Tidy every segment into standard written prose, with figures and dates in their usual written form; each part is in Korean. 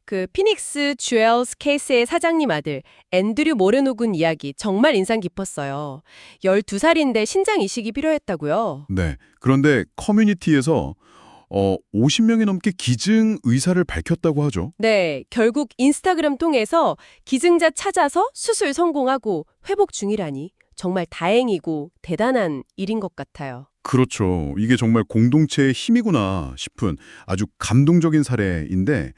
그 피닉스 주얼스 케이스의 사장님 아들 앤드류 모레노 군 이야기 정말 인상 깊었어요. 12살인데 신장 이식이 필요했다고요. 네. 그런데 커뮤니티에서 50명이 넘게 기증 의사를 밝혔다고 하죠. 네, 결국 인스타그램 통해서 기증자 찾아서 수술 성공하고 회복 중이라니 정말 다행이고 대단한 일인 것 같아요. 그렇죠. 이게 정말 공동체의 힘이구나 싶은 아주 감동적인 사례인데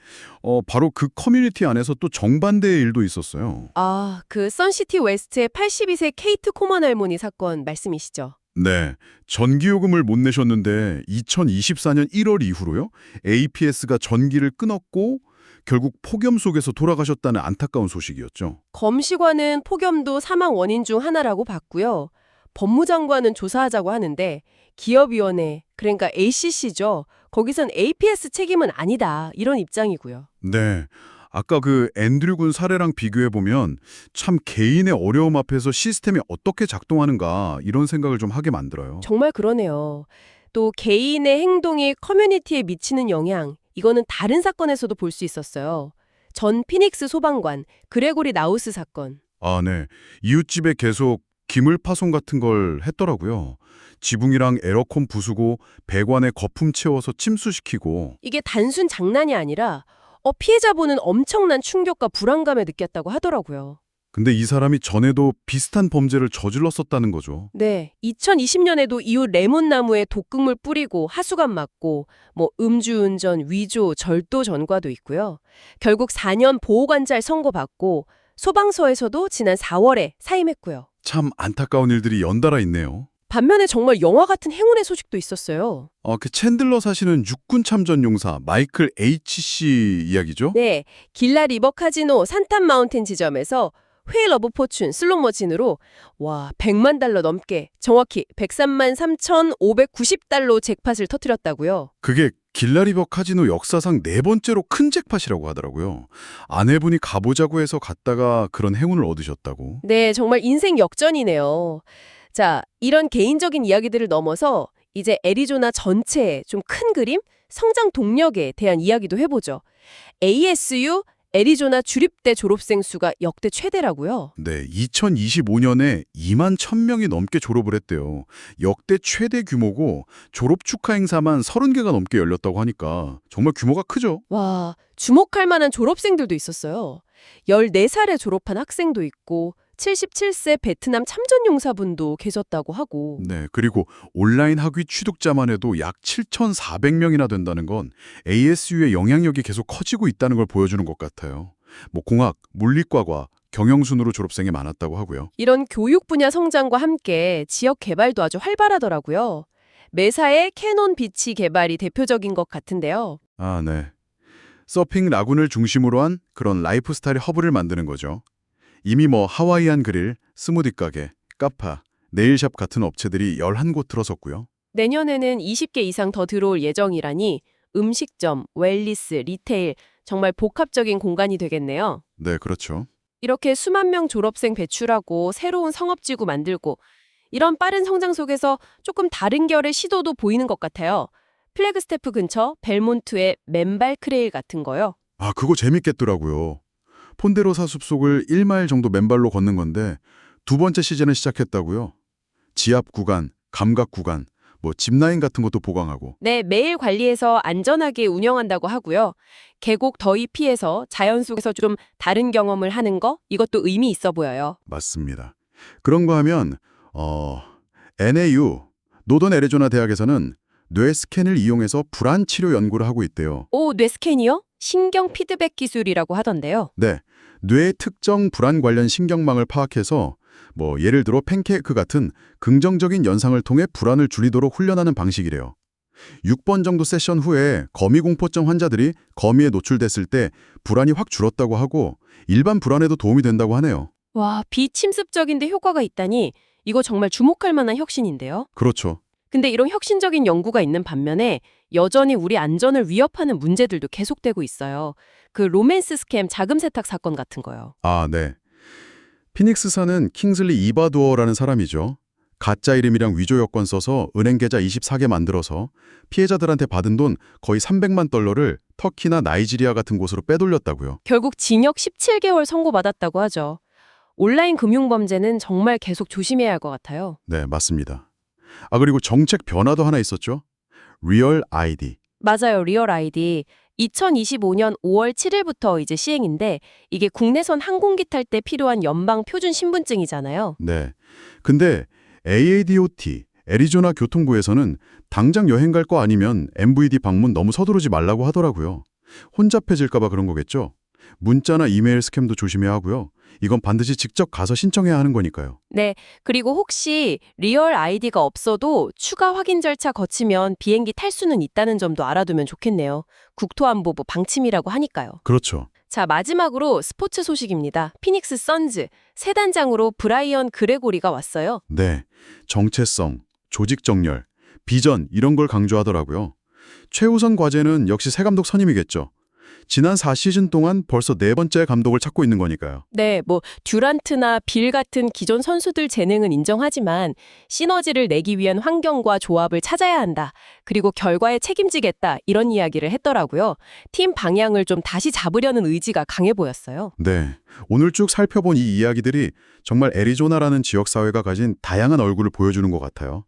바로 그 커뮤니티 안에서 또 정반대의 일도 있었어요. 아, 그 선시티 웨스트의 82세 케이트 코먼 할머니 사건 말씀이시죠? 네. 전기요금을 못 내셨는데 2024년 1월 이후로요. APS가 전기를 끊었고 결국 폭염 속에서 돌아가셨다는 안타까운 소식이었죠. 검시관은 폭염도 사망 원인 중 하나라고 봤고요. 법무장관은 조사하자고 하는데 기업위원회, 그러니까 ACC죠. 거기선 APS 책임은 아니다. 이런 입장이고요. 네. 아까 그 앤드류 군 사례랑 비교해보면 참 개인의 어려움 앞에서 시스템이 어떻게 작동하는가 이런 생각을 좀 하게 만들어요. 정말 그러네요. 또 개인의 행동이 커뮤니티에 미치는 영향, 이거는 다른 사건에서도 볼 수 있었어요. 전 피닉스 소방관, 그레고리 나우스 사건. 아, 네. 이웃집에 계속 기물 파손 같은 걸 했더라고요. 지붕이랑 에어컨 부수고 배관에 거품 채워서 침수시키고. 이게 단순 장난이 아니라 피해자분은 엄청난 충격과 불안감을 느꼈다고 하더라고요. 근데 이 사람이 전에도 비슷한 범죄를 저질렀었다는 거죠. 네, 2020년에도 이웃 레몬나무에 독극물 뿌리고 하수관 맞고 음주운전, 위조, 절도 전과도 있고요. 결국 4년 보호관찰 선고받고 소방서에서도 지난 4월에 사임했고요. 참 안타까운 일들이 연달아 있네요. 반면에 정말 영화 같은 행운의 소식도 있었어요. 그 챈들러 사시는 육군 참전 용사 마이클 H씨 이야기죠? 네, 길라 리버 카지노 산탄 마운틴 지점에서 휠 오브 포춘 슬롯머신으로 100만 달러 넘게 정확히 103만 3,590달러 잭팟을 터뜨렸다고요. 그게 길라리버 카지노 역사상 네 번째로 큰 잭팟이라고 하더라고요. 아내분이 가보자고 해서 갔다가 그런 행운을 얻으셨다고. 네, 정말 인생 역전이네요. 자, 이런 개인적인 이야기들을 넘어서 이제 애리조나 전체의 좀 큰 그림, 성장 동력에 대한 이야기도 해보죠. ASU 애리조나 주립대 졸업생 수가 역대 최대라고요. 네, 2025년에 2만 1,000명이 넘게 졸업을 했대요. 역대 최대 규모고 졸업 축하 행사만 30개가 넘게 열렸다고 하니까 정말 규모가 크죠? 와, 주목할 만한 졸업생들도 있었어요. 14살에 졸업한 학생도 있고 77세 베트남 참전용사분도 계셨다고 하고. 네, 그리고 온라인 학위 취득자만 해도 약 7,400명이나 된다는 건 ASU의 영향력이 계속 커지고 있다는 걸 보여주는 것 같아요. 공학, 물리과과, 경영순으로 졸업생이 많았다고 하고요. 이런 교육 분야 성장과 함께 지역 개발도 아주 활발하더라고요. 매사의 캐논 비치 개발이 대표적인 것 같은데요. 아, 네. 서핑 라군을 중심으로 한 그런 라이프 스타일 허브를 만드는 거죠. 이미 하와이안 그릴, 스무디 가게, 카파, 네일샵 같은 업체들이 11곳 들어섰고요. 내년에는 20개 이상 더 들어올 예정이라니 음식점, 웰니스, 리테일, 정말 복합적인 공간이 되겠네요. 네, 그렇죠. 이렇게 수만 명 졸업생 배출하고 새로운 상업지구 만들고 이런 빠른 성장 속에서 조금 다른 결의 시도도 보이는 것 같아요. 플래그스테프 근처 벨몬트의 맨발 크레일 같은 거요. 아, 그거 재밌겠더라고요. 폰데로사 숲속을 1마일 정도 맨발로 걷는 건데 두 번째 시즌을 시작했다고요. 지압 구간, 감각 구간, 짚라인 같은 것도 보강하고. 네, 매일 관리해서 안전하게 운영한다고 하고요. 계곡 더위 피해서 자연 속에서 좀 다른 경험을 하는 거 이것도 의미 있어 보여요. 맞습니다. 그런 거 하면 NAU, 노던 애리조나 대학에서는 뇌 스캔을 이용해서 불안 치료 연구를 하고 있대요. 오, 뇌 스캔이요? 신경 피드백 기술이라고 하던데요. 네, 뇌의 특정 불안 관련 신경망을 파악해서 예를 들어 팬케이크 같은 긍정적인 연상을 통해 불안을 줄이도록 훈련하는 방식이래요. 6번 정도 세션 후에 거미공포증 환자들이 거미에 노출됐을 때 불안이 확 줄었다고 하고 일반 불안에도 도움이 된다고 하네요. 와, 비침습적인데 효과가 있다니 이거 정말 주목할 만한 혁신인데요. 그렇죠. 근데 이런 혁신적인 연구가 있는 반면에 여전히 우리 안전을 위협하는 문제들도 계속되고 있어요. 그 로맨스 스캠 자금 세탁 사건 같은 거요. 아, 네. 피닉스 사는 킹슬리 이바두어라는 사람이죠. 가짜 이름이랑 위조 여권 써서 은행 계좌 24개 만들어서 피해자들한테 받은 돈 거의 300만 달러를 터키나 나이지리아 같은 곳으로 빼돌렸다고요. 결국 징역 17개월 선고받았다고 하죠. 온라인 금융범죄는 정말 계속 조심해야 할 것 같아요. 네, 맞습니다. 그리고 정책 변화도 하나 있었죠. 리얼 아이디. 맞아요. 리얼 아이디. 2025년 5월 7일부터 이제 시행인데 이게 국내선 항공기 탈 때 필요한 연방 표준 신분증이잖아요. 네. 근데 AADOT, 애리조나 교통부에서는 당장 여행 갈 거 아니면 MVD 방문 너무 서두르지 말라고 하더라고요. 혼잡해질까 봐 그런 거겠죠. 문자나 이메일 스캠도 조심해야 하고요. 이건 반드시 직접 가서 신청해야 하는 거니까요. 네. 그리고 혹시 리얼 아이디가 없어도 추가 확인 절차 거치면 비행기 탈 수는 있다는 점도 알아두면 좋겠네요. 국토안보부 방침이라고 하니까요. 그렇죠. 자, 마지막으로 스포츠 소식입니다. 피닉스 선즈 새 단장으로 브라이언 그레고리가 왔어요. 네. 정체성, 조직 정렬, 비전 이런 걸 강조하더라고요. 최우선 과제는 역시 새 감독 선임이겠죠. 지난 4시즌 동안 벌써 4번째 감독을 찾고 있는 거니까요. 네, 듀란트나 빌 같은 기존 선수들 재능은 인정하지만 시너지를 내기 위한 환경과 조합을 찾아야 한다. 그리고 결과에 책임지겠다. 이런 이야기를 했더라고요. 팀 방향을 좀 다시 잡으려는 의지가 강해 보였어요. 네. 오늘 쭉 살펴본 이 이야기들이 정말 애리조나라는 지역사회가 가진 다양한 얼굴을 보여주는 것 같아요.